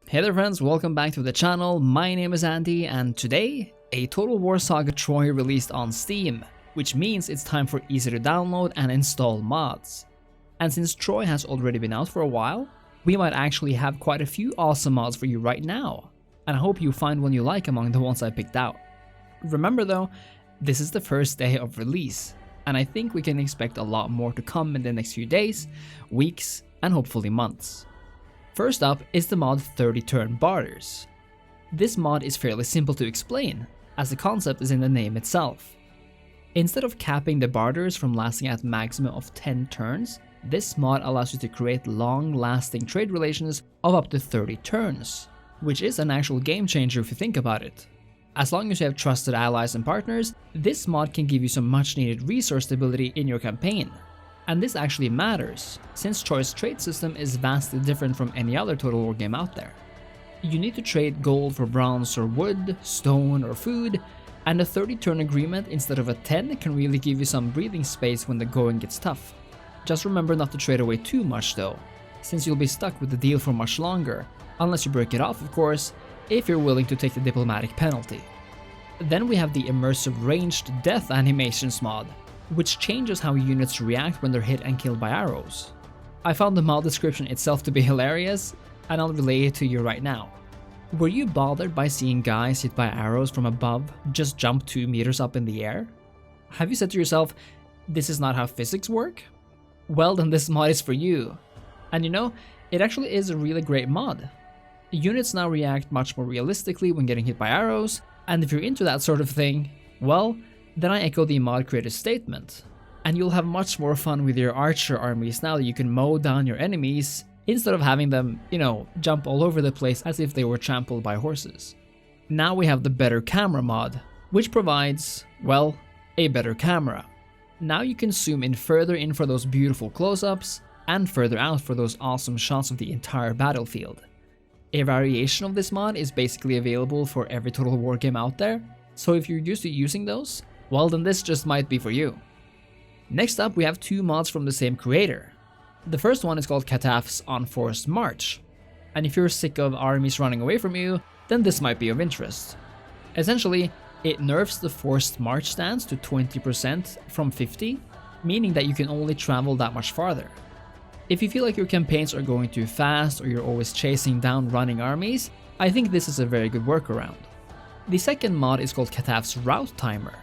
Hey there friends, welcome back to the channel. My name is Andy and today, a Total War Saga Troy released on Steam, which means it's time for easy to download and install mods. And since Troy has already been out for a while, we might actually have quite a few awesome mods for you right now, and I hope you find one you like among the ones I picked out. Remember though, this is the first day of release, and I think we can expect a lot more to come in the next few days, weeks, and hopefully months. First up is the mod 30 Turn Barters. This mod is fairly simple to explain, as the concept is in the name itself. Instead of capping the barters from lasting at maximum of 10 turns, this mod allows you to create long-lasting trade relations of up to 30 turns, which is an actual game changer if you think about it. As long as you have trusted allies and partners, this mod can give you some much needed resource stability in your campaign. And this actually matters, since Troy's trade system is vastly different from any other Total War game out there. You need to trade gold for bronze or wood, stone or food, and a 30 turn agreement instead of a 10 can really give you some breathing space when the going gets tough. Just remember not to trade away too much though, since you'll be stuck with the deal for much longer, unless you break it off of course, if you're willing to take the diplomatic penalty. Then we have the Immersive Ranged Death Animations mod, which changes how units react when they're hit and killed by arrows. I found the mod description itself to be hilarious, and I'll relay it to you right now. Were you bothered by seeing guys hit by arrows from above just jump 2 meters up in the air? Have you said to yourself, this is not how physics work? Well then this mod is for you. And you know, it actually is a really great mod. Units now react much more realistically when getting hit by arrows, and if you're into that sort of thing, well, then I echo the mod creator's statement. And you'll have much more fun with your archer armies now that you can mow down your enemies instead of having them, jump all over the place as if they were trampled by horses. Now we have the Better Camera mod, which provides, well, a better camera. Now you can zoom in further in for those beautiful close-ups and further out for those awesome shots of the entire battlefield. A variation of this mod is basically available for every Total War game out there, so if you're used to using those, well then this just might be for you. Next up we have 2 mods from the same creator. The first one is called Catavs on Forced March, and if you're sick of armies running away from you, then this might be of interest. Essentially, it nerfs the forced march stance to 20% from 50, meaning that you can only travel that much farther. If you feel like your campaigns are going too fast or you're always chasing down running armies, I think this is a very good workaround. The second mod is called Catav's Route Timer,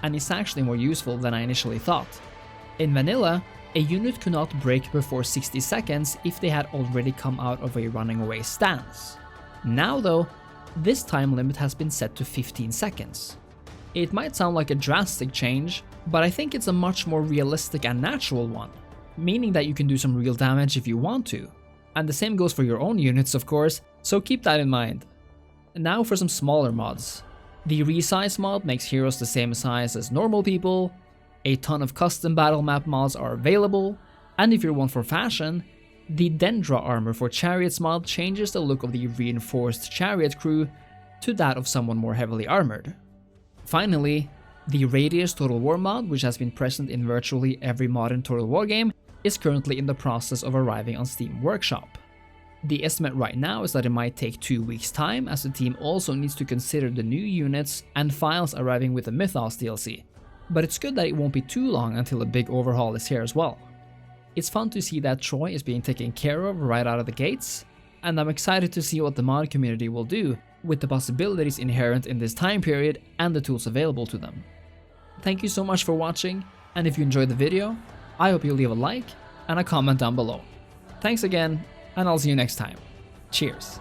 and it's actually more useful than I initially thought. In vanilla, a unit could not break before 60 seconds if they had already come out of a running away stance. Now though, this time limit has been set to 15 seconds. It might sound like a drastic change, but I think it's a much more realistic and natural one, meaning that you can do some real damage if you want to. And the same goes for your own units of course, so keep that in mind. Now for some smaller mods. The Resize mod makes heroes the same size as normal people, a ton of custom battle map mods are available, and if you're one for fashion, the Dendra armor for chariots mod changes the look of the reinforced chariot crew to that of someone more heavily armored. Finally, the Radious Total War mod, which has been present in virtually every modern Total War game, is currently in the process of arriving on Steam Workshop. The estimate right now is that it might take 2 weeks time, as the team also needs to consider the new units and files arriving with the Mythos DLC, but it's good that it won't be too long until a big overhaul is here as well. It's fun to see that Troy is being taken care of right out of the gates, and I'm excited to see what the mod community will do with the possibilities inherent in this time period and the tools available to them. Thank you so much for watching, and if you enjoyed the video, I hope you leave a like and a comment down below. Thanks again, and I'll see you next time. Cheers!